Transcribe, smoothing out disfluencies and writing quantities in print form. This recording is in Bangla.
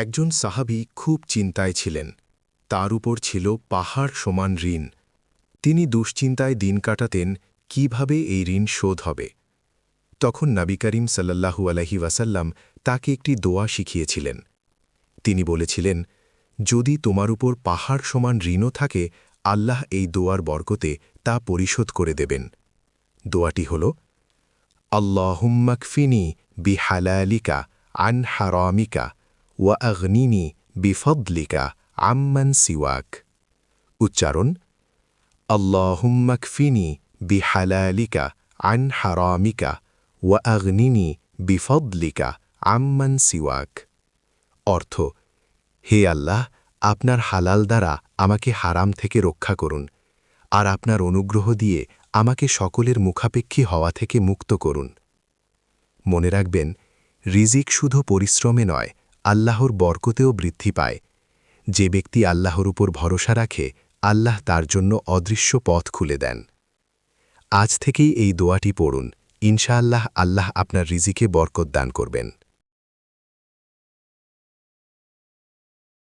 একজন সাহাবী খুব চিন্তায় ছিলেন। তার উপর ছিল পাহাড় সমান ঋণ। তিনি দুশ্চিন্তায় দিন কাটাতেন কিভাবে এই ঋণ শোধ হবে। তখন নবী করিম সাল্লাল্লাহু আলাইহি ওয়াসাল্লাম তাকে একটি দোয়া শিখিয়েছিলেন। তিনি বলেছিলেন, যদি তোমার উপর পাহাড় সমান ঋণও থাকে, আল্লাহ এই দোয়ার বরকতে তা পরিশোধ করে দেবেন। দোয়াটি হল, আল্লাহুম্মা কফিনি বিহালালিকা আন হারামিকা ওয়া আগনিনি বিফদলিকা আম্মান সিওয়াক। উচ্চারণ, আল্লাহুম্মা কফিনি বিহালালিকা আন হারামিকা ওয়া আগনিনি বিফদলিকা আম্মান সিওয়াক। অর্থ, হে আল্লাহ, আপনার হালাল দ্বারা আমাকে হারাম থেকে রক্ষা করুন, আর আপনার অনুগ্রহ দিয়ে আমাকে সকলের মুখাপেক্ষী হওয়া থেকে মুক্ত করুন। মনে রাখবেন, রিজিক শুধু পরিশ্রমে নয়, আল্লাহর বরকতেও বৃদ্ধি পায়। যে ব্যক্তি আল্লাহর উপর ভরসা রাখে, আল্লাহ তার জন্য অদৃশ্য পথ খুলে দেন। আজ থেকেই এই দোয়াটি পড়ুন, ইনশাআল্লাহ আল্লাহ আপনার রিজিকে বরকত দান করবেন।